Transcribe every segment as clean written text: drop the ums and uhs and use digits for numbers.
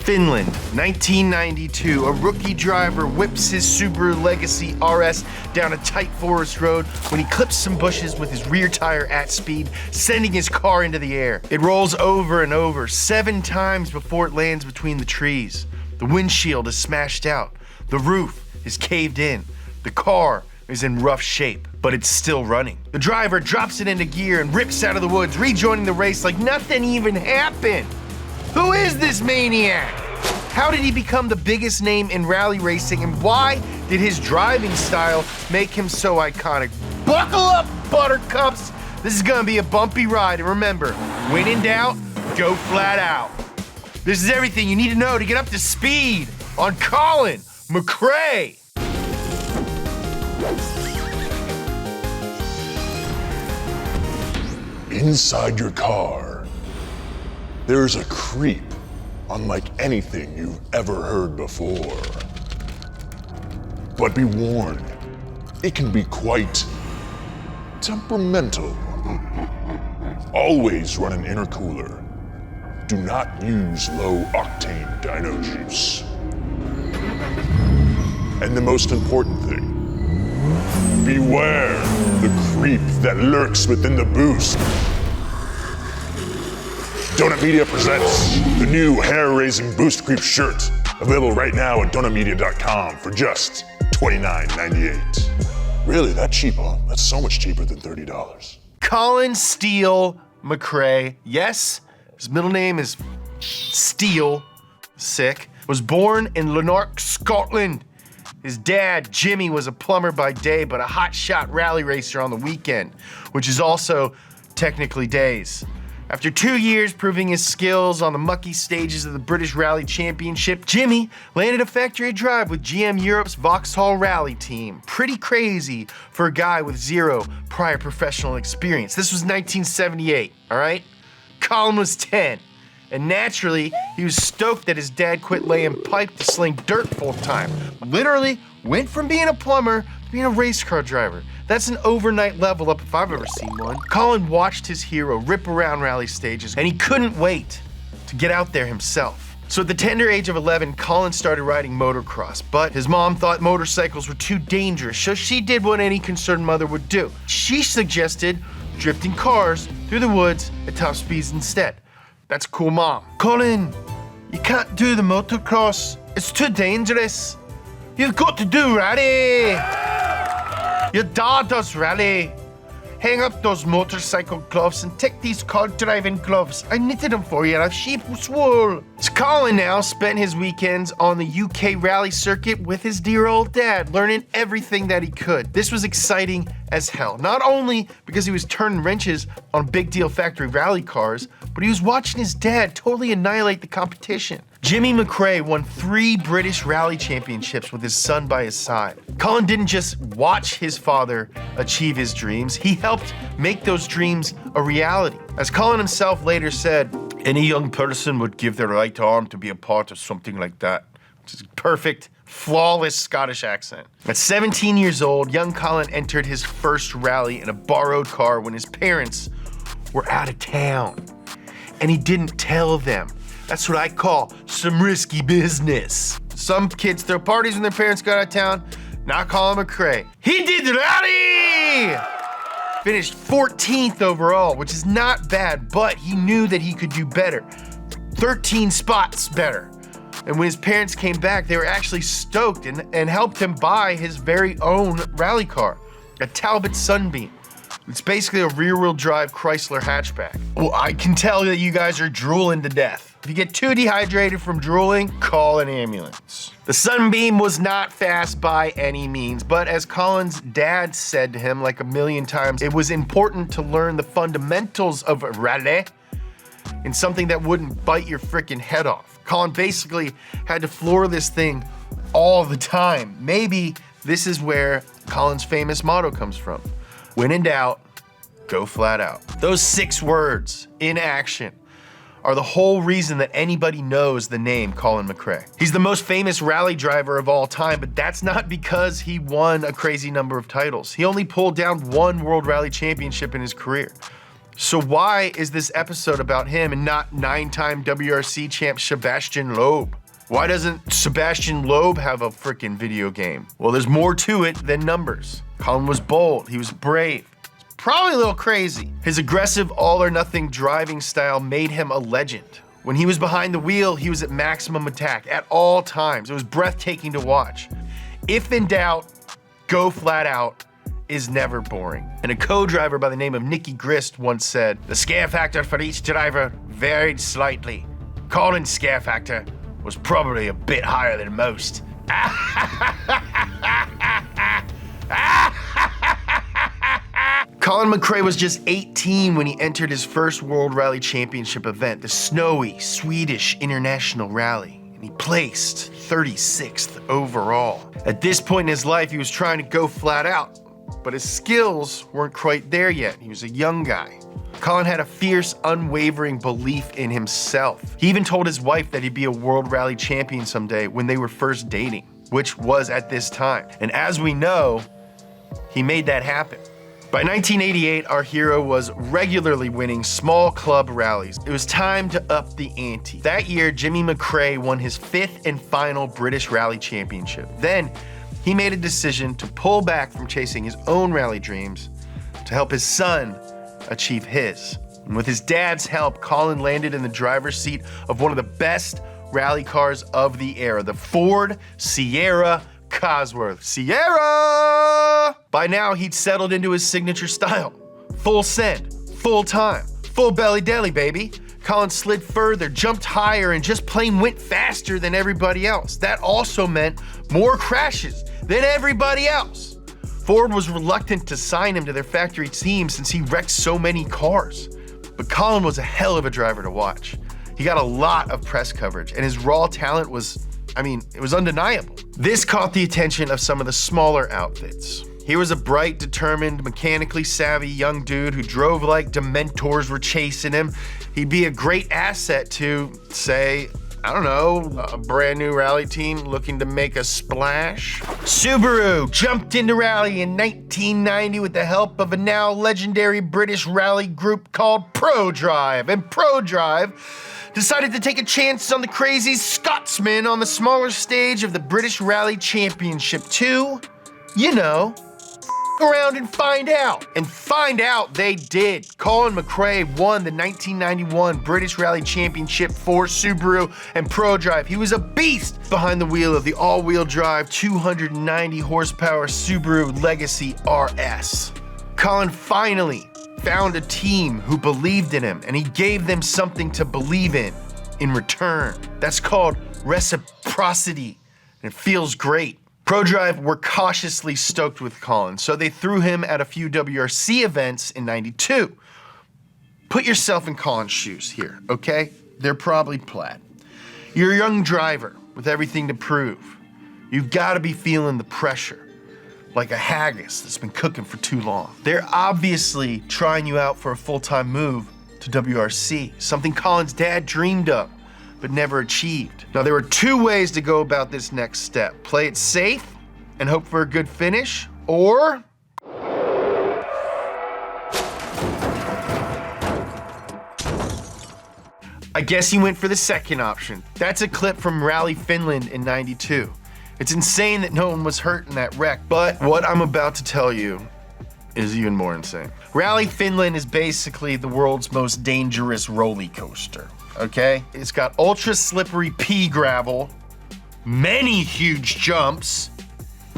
Finland, 1992. A rookie driver whips his Subaru Legacy RS down a tight forest road when he clips some bushes with his rear tire at speed, sending his car into the air. It rolls over and over 7 times before it lands between the trees. The windshield is smashed out. The roof is caved in. The car is in rough shape, but it's still running. The driver drops it into gear and rips out of the woods, rejoining the race like nothing even happened. Who is this maniac? How did he become the biggest name in rally racing, and why did his driving style make him so iconic? Buckle up, buttercups. This is gonna be a bumpy ride, and remember, when in doubt, go flat out. This is everything you need to know to get up to speed on Colin McRae. Inside your car, there's a creep unlike anything you've ever heard before. But be warned, it can be quite temperamental. Always run an intercooler. Do not use low-octane dyno juice. And the most important thing, beware the creep that lurks within the boost. Donut Media presents the new hair-raising Boost Creep shirt, available right now at donutmedia.com for just $29.98. Really, that cheap, huh? That's so much cheaper than $30. Colin Steele McRae, yes, his middle name is Steele, sick, was born in Lanark, Scotland. His dad, Jimmy, was a plumber by day, but a hotshot rally racer on the weekend, which is also technically days. After 2 years proving his skills on the mucky stages of the British Rally Championship, Jimmy landed a factory drive with GM Europe's Vauxhall Rally team. Pretty crazy for a guy with 0 prior professional experience. This was 1978, all right? Colin was 10, and naturally, he was stoked that his dad quit laying pipe to sling dirt full time. Literally went from being a plumber to being a race car driver. That's an overnight level up if I've ever seen one. Colin watched his hero rip around rally stages, and he couldn't wait to get out there himself. So at the tender age of 11, Colin started riding motocross, but his mom thought motorcycles were too dangerous, so she did what any concerned mother would do. She suggested drifting cars through the woods at top speeds instead. That's cool, Mom. Colin, you can't do the motocross. It's too dangerous. You've got to do rally. Your dad does rally. Hang up those motorcycle gloves and take these car driving gloves. I knitted them for you out of sheep's wool. So Colin now spent his weekends on the UK rally circuit with his dear old dad, learning everything that he could. This was exciting as hell. Not only because he was turning wrenches on big deal factory rally cars, but he was watching his dad totally annihilate the competition. Jimmy McRae won 3 British rally championships with his son by his side. Colin didn't just watch his father achieve his dreams, he helped make those dreams a reality. As Colin himself later said, any young person would give their right arm to be a part of something like that. Which is perfect, flawless Scottish accent. At 17 years old, young Colin entered his first rally in a borrowed car when his parents were out of town. And he didn't tell them. That's what I call some risky business. Some kids throw parties when their parents go out of town. Not Colin McRae. He did the rally! Finished 14th overall, which is not bad, but he knew that he could do better. 13 spots better. And when his parents came back, they were actually stoked and helped him buy his very own rally car, a Talbot Sunbeam. It's basically a rear-wheel drive Chrysler hatchback. Well, I can tell that you guys are drooling to death. If you get too dehydrated from drooling, call an ambulance. The Sunbeam was not fast by any means, but as Colin's dad said to him like a million times, it was important to learn the fundamentals of rally in something that wouldn't bite your freaking head off. Colin basically had to floor this thing all the time. Maybe this is where Colin's famous motto comes from. When in doubt, go flat out. Those 6 words in action are the whole reason that anybody knows the name Colin McRae. He's the most famous rally driver of all time, but that's not because he won a crazy number of titles. He only pulled down 1 World Rally Championship in his career. So why is this episode about him and not 9-time WRC champ Sebastian Loeb? Why doesn't Sebastian Loeb have a freaking video game? Well, there's more to it than numbers. Colin was bold, he was brave, probably a little crazy. His aggressive all-or-nothing driving style made him a legend. When he was behind the wheel, he was at maximum attack at all times. It was breathtaking to watch. If in doubt, go flat out is never boring. And a co-driver by the name of Nicky Grist once said, "The scare factor for each driver varied slightly. Colin's scare factor was probably a bit higher than most." Colin McRae was just 18 when he entered his first World Rally Championship event, the snowy Swedish International Rally, and he placed 36th overall. At this point in his life, he was trying to go flat out, but his skills weren't quite there yet. He was a young guy. Colin had a fierce, unwavering belief in himself. He even told his wife that he'd be a World Rally champion someday when they were first dating, which was at this time. And as we know, he made that happen. By 1988, our hero was regularly winning small club rallies. It was time to up the ante. That year, Jimmy McRae won his 5th and final British Rally Championship. Then, he made a decision to pull back from chasing his own rally dreams to help his son achieve his. And with his dad's help, Colin landed in the driver's seat of one of the best rally cars of the era, the Ford Sierra Cosworth. Sierra! By now, he'd settled into his signature style. Full send, full time, full belly deli, baby. Colin slid further, jumped higher, and just plain went faster than everybody else. That also meant more crashes than everybody else. Ford was reluctant to sign him to their factory team since he wrecked so many cars. But Colin was a hell of a driver to watch. He got a lot of press coverage, and his raw talent was, it was undeniable. This caught the attention of some of the smaller outfits. He was a bright, determined, mechanically savvy young dude who drove like Dementors were chasing him. He'd be a great asset to, say, a brand new rally team looking to make a splash. Subaru jumped into rally in 1990 with the help of a now legendary British rally group called Prodrive. And Prodrive decided to take a chance on the crazy Scotsman on the smaller stage of the British Rally Championship to, around and find out. And find out they did. Colin McRae won the 1991 British Rally Championship for Subaru and Prodrive. He was a beast behind the wheel of the all-wheel drive 290 horsepower Subaru Legacy RS. Colin finally found a team who believed in him, and he gave them something to believe in return. That's called reciprocity, and it feels great. Prodrive were cautiously stoked with Colin, so they threw him at a few WRC events in '92. Put yourself in Colin's shoes here, okay? They're probably plaid. You're a young driver with everything to prove. You've got to be feeling the pressure, like a haggis that's been cooking for too long. They're obviously trying you out for a full-time move to WRC, something Colin's dad dreamed of, but never achieved. Now, there were two ways to go about this next step. Play it safe and hope for a good finish, or I guess he went for the second option. That's a clip from Rally Finland in '92. It's insane that no one was hurt in that wreck, but what I'm about to tell you is even more insane. Rally Finland is basically the world's most dangerous roller coaster, okay? It's got ultra slippery pea gravel, many huge jumps,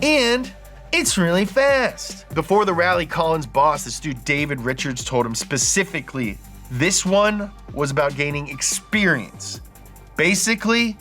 and it's really fast. Before the rally, Colin's boss, this dude David Richards, told him specifically, this one was about gaining experience. Basically,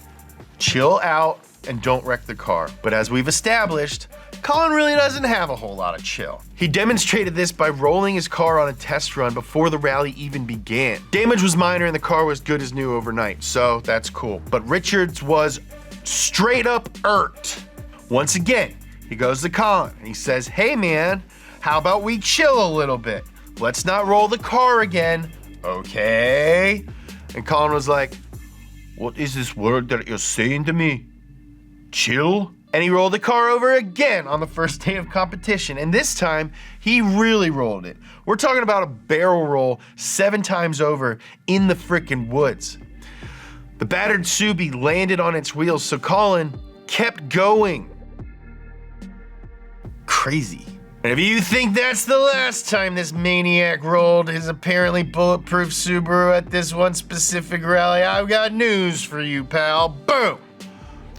chill out and don't wreck the car. But as we've established, Colin really doesn't have a whole lot of chill. He demonstrated this by rolling his car on a test run before the rally even began. Damage was minor and the car was good as new overnight, so that's cool. But Richards was straight up irked. Once again, he goes to Colin and he says, hey man, how about we chill a little bit? Let's not roll the car again, okay? And Colin was like, what is this word that you're saying to me? Chill? And he rolled the car over again on the first day of competition, and this time, he really rolled it. We're talking about a barrel roll 7 times over in the frickin' woods. The battered Subi landed on its wheels, so Colin kept going. Crazy. And if you think that's the last time this maniac rolled his apparently bulletproof Subaru at this one specific rally, I've got news for you, pal. Boom!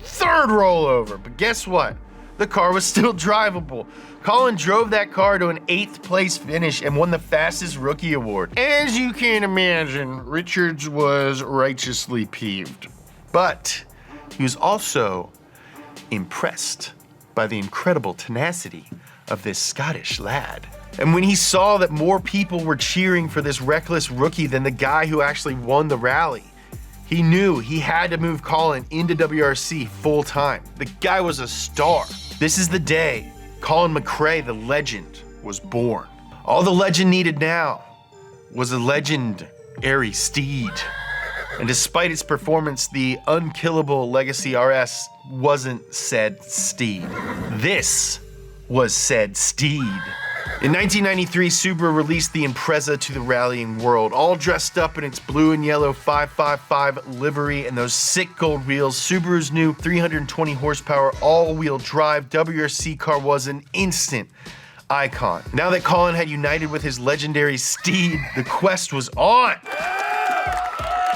3rd rollover. But guess what? The car was still drivable. Colin drove that car to an 8th place finish and won the fastest rookie award. As you can imagine, Richards was righteously peeved. But he was also impressed by the incredible tenacity of this Scottish lad. And when he saw that more people were cheering for this reckless rookie than the guy who actually won the rally, he knew he had to move Colin into WRC full time. The guy was a star. This is the day Colin McRae, the legend, was born. All the legend needed now was a legendary steed. And despite its performance, the unkillable Legacy RS wasn't said steed. This was said steed. In 1993, Subaru released the Impreza to the rallying world, all dressed up in its blue and yellow 555 livery and those sick gold wheels. Subaru's new 320 horsepower all-wheel drive WRC car was an instant icon. Now that Colin had united with his legendary steed, the quest was on.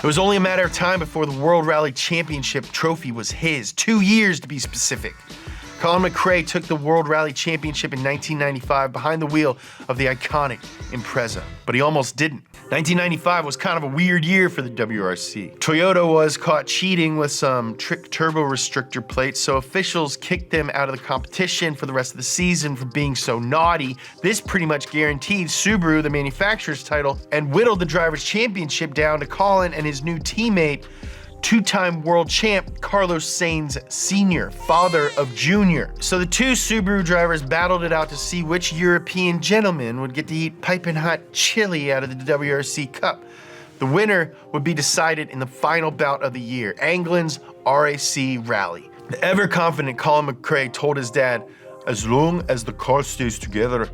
It was only a matter of time before the World Rally Championship trophy was his, 2 years to be specific. Colin McRae took the World Rally Championship in 1995 behind the wheel of the iconic Impreza, but he almost didn't. 1995 was kind of a weird year for the WRC. Toyota was caught cheating with some trick turbo restrictor plates, so officials kicked them out of the competition for the rest of the season for being so naughty. This pretty much guaranteed Subaru the manufacturer's title and whittled the Drivers' Championship down to Colin and his new teammate, 2-time world champ Carlos Sainz Sr., father of Junior. So the 2 Subaru drivers battled it out to see which European gentleman would get to eat piping hot chili out of the WRC Cup. The winner would be decided in the final bout of the year, Anglin's RAC Rally. The ever-confident Colin McRae told his dad, "As long as the car stays together,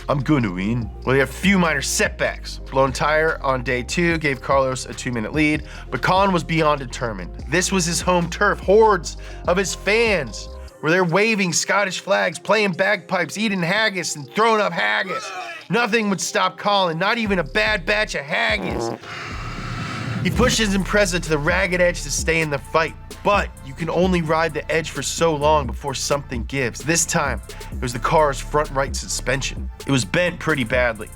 I'm gonna win." Well, he had a few minor setbacks. Blown tire on day 2 gave Carlos a 2-minute lead, but Colin was beyond determined. This was his home turf. Hordes of his fans were there waving Scottish flags, playing bagpipes, eating haggis, and throwing up haggis. Nothing would stop Colin, not even a bad batch of haggis. He pushed his Impreza to the ragged edge to stay in the fight, but you can only ride the edge for so long before something gives. This time, it was the car's front right suspension. It was bent pretty badly.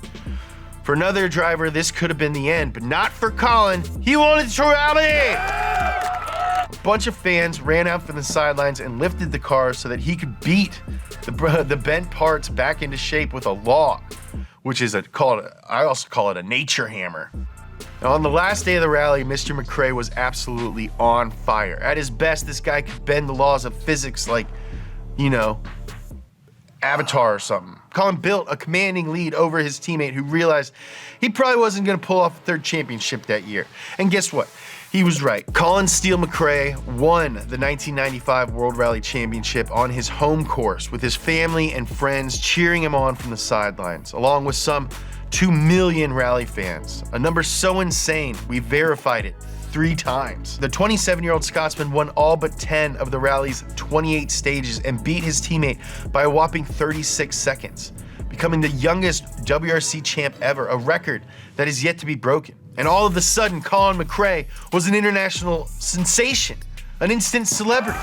For another driver, this could have been the end, but not for Colin. He wanted to rally! A bunch of fans ran out from the sidelines and lifted the car so that he could beat the bent parts back into shape with a log, which is I also call it a nature hammer. Now, on the last day of the rally, Mr. McRae was absolutely on fire. At his best, this guy could bend the laws of physics like, Avatar or something. Colin built a commanding lead over his teammate who realized he probably wasn't gonna pull off a 3rd championship that year. And guess what? He was right. Colin Steele McRae won the 1995 World Rally Championship on his home course with his family and friends cheering him on from the sidelines, along with some 2 million rally fans, a number so insane we verified it 3 times. The 27-year-old Scotsman won all but 10 of the rally's 28 stages and beat his teammate by a whopping 36 seconds, becoming the youngest WRC champ ever, a record that is yet to be broken. And all of a sudden, Colin McRae was an international sensation, an instant celebrity.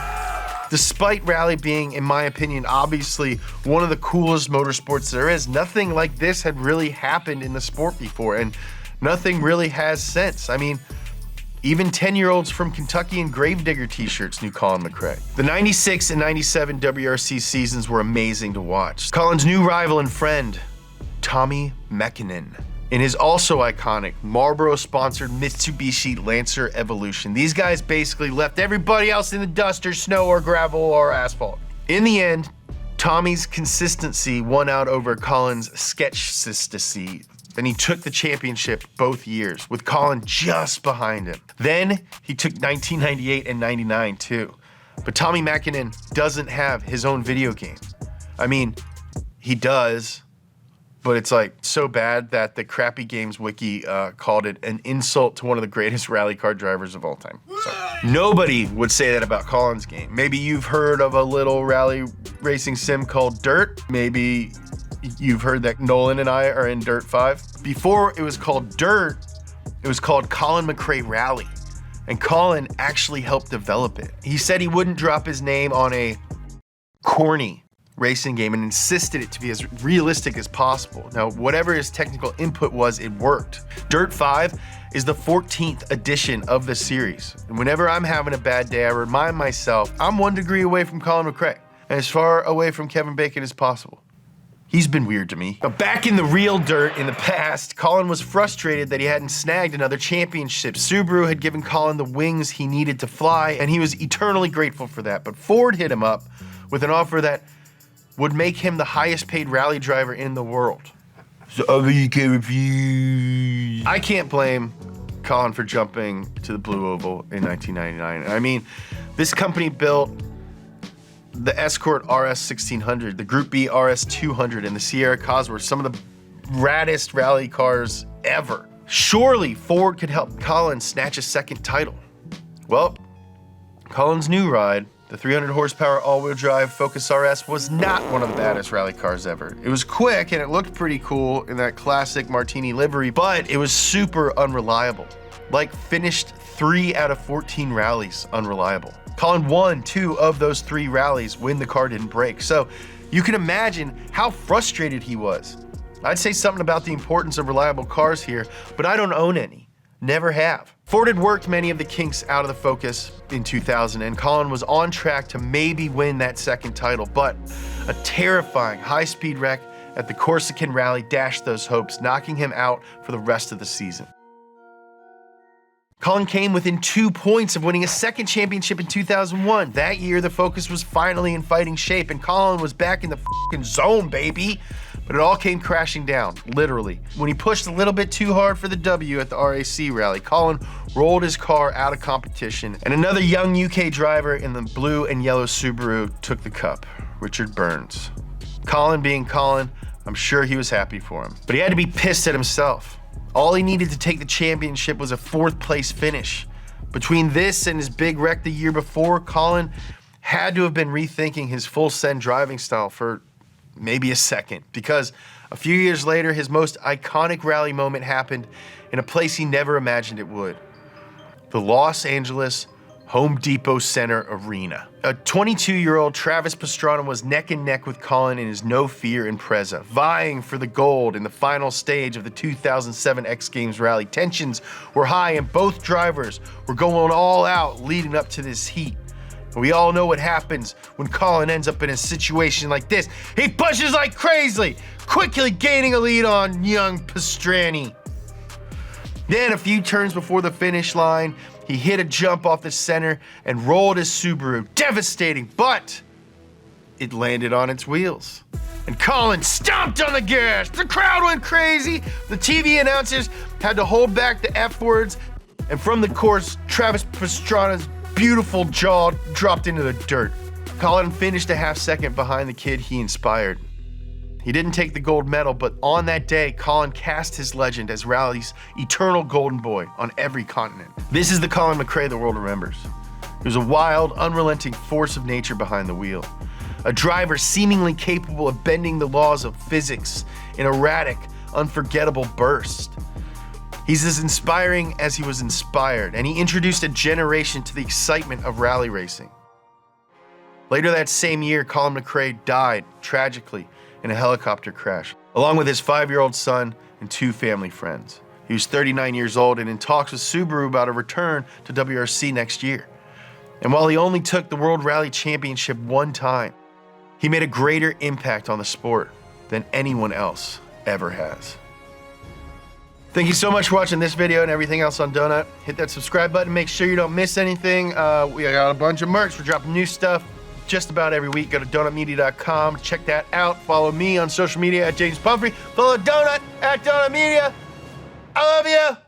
Despite rally being, in my opinion, obviously one of the coolest motorsports there is, nothing like this had really happened in the sport before, and nothing really has since. I mean, even 10-year-olds from Kentucky in Gravedigger t-shirts knew Colin McRae. The 96 and 97 WRC seasons were amazing to watch. Colin's new rival and friend, Tommy Mäkinen, in his also iconic Marlboro-sponsored Mitsubishi Lancer Evolution. These guys basically left everybody else in the dust or snow or gravel or asphalt. In the end, Tommy's consistency won out over Colin's sketch-sistacy, and he took the championship both years, with Colin just behind him. Then he took 1998 and 99 too. But Tommy Mäkinen doesn't have his own video game. I mean, he does, but it's like so bad that the Crappy Games wiki called it an insult to one of the greatest rally car drivers of all time. So, nobody would say that about Colins Game. Maybe you've heard of a little rally racing sim called Dirt. Maybe you've heard that Nolan and I are in Dirt 5. Before it was called Dirt, it was called Colin McRae Rally. And Colin actually helped develop it. He said he wouldn't drop his name on a corny racing game and insisted it to be as realistic as possible. Now, whatever his technical input was, it worked. Dirt 5 is the 14th edition of the series. And whenever I'm having a bad day, I remind myself, I'm 1 degree away from Colin McRae and as far away from Kevin Bacon as possible. He's been weird to me. But back in the real dirt in the past, Colin was frustrated that he hadn't snagged another championship. Subaru had given Colin the wings he needed to fly, and he was eternally grateful for that. But Ford hit him up with an offer that would make him the highest paid rally driver in the world. So I can't blame Colin for jumping to the Blue Oval in 1999. I mean, this company built the Escort RS 1600, the Group B RS 200, and the Sierra Cosworth, some of the raddest rally cars ever. Surely Ford could help Colin snatch a second title. Well, Colin's new ride, the 300 horsepower all-wheel drive Focus RS, was not one of the baddest rally cars ever. It was quick and it looked pretty cool in that classic Martini livery, but it was super unreliable. Like finished 3 out of 14 rallies unreliable. Colin won 2 of those 3 rallies when the car didn't break. So you can imagine how frustrated he was. I'd say something about the importance of reliable cars here, but I don't own any. Never have. Ford had worked many of the kinks out of the Focus in 2000, and Colin was on track to maybe win that second title, but a terrifying high-speed wreck at the Corsican Rally dashed those hopes, knocking him out for the rest of the season. Colin came within 2 points of winning a second championship in 2001. That year, the Focus was finally in fighting shape, and Colin was back in the f***ing zone, baby. But it all came crashing down, literally. When he pushed a little bit too hard for the W at the RAC rally, Colin rolled his car out of competition, and another young UK driver in the blue and yellow Subaru took the cup, Richard Burns. Colin being Colin, I'm sure he was happy for him, but he had to be pissed at himself. All he needed to take the championship was a 4th place finish. Between this and his big wreck the year before, Colin had to have been rethinking his full send driving style for maybe a second, because a few years later, his most iconic rally moment happened in a place he never imagined it would. The Los Angeles Home Depot Center Arena. A 22-year-old Travis Pastrana was neck and neck with Colin in his No Fear Impreza, vying for the gold in the final stage of the 2007 X Games rally. Tensions were high and both drivers were going all out leading up to this heat. We all know what happens when Colin ends up in a situation like this. He pushes like crazy, quickly gaining a lead on young Pastrani. Then a few turns before the finish line, he hit a jump off the center and rolled his Subaru. Devastating, but it landed on its wheels. And Colin stomped on the gas. The crowd went crazy. The TV announcers had to hold back the F words. And from the course, Travis Pastrana's beautiful jaw dropped into the dirt. Colin finished a half second behind the kid he inspired. He didn't take the gold medal, but on that day, Colin cast his legend as rally's eternal golden boy on every continent. This is the Colin McRae the world remembers. He was a wild, unrelenting force of nature behind the wheel. A driver seemingly capable of bending the laws of physics in erratic, unforgettable bursts. He's as inspiring as he was inspired, and he introduced a generation to the excitement of rally racing. Later that same year, Colin McRae died tragically in a helicopter crash, along with his 5-year-old son and 2 family friends. He was 39 years old and in talks with Subaru about a return to WRC next year. And while he only took the World Rally Championship 1 time, he made a greater impact on the sport than anyone else ever has. Thank you so much for watching this video and everything else on Donut. Hit that subscribe button, make sure you don't miss anything. We got a bunch of merch, we're dropping new stuff just about every week. Go to donutmedia.com, check that out. Follow me on social media at James Pumphrey. Follow Donut at Donut Media. I love you.